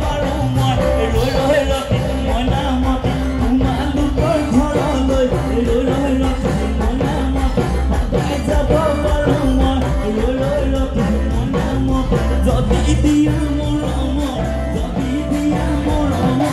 পাৰো মই ৰৈ ৰখি মই নামত তোমালোকৰ ঘৰলৈ ৰৈ ৰখি মই নামত সদায় যাব পাৰো মই ৰৈ ৰখি মই নামত যদি দিয়া মৰমৰ যদি দিয়া মৰমৰ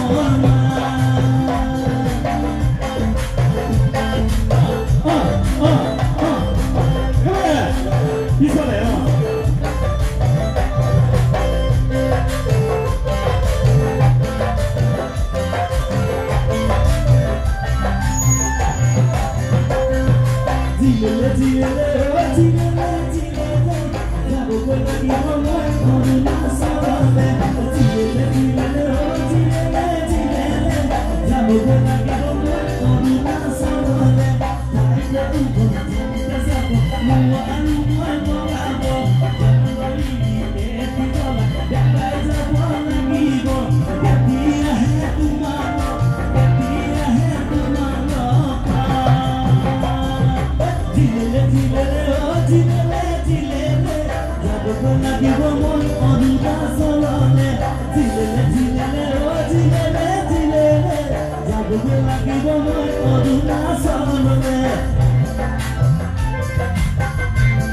We'll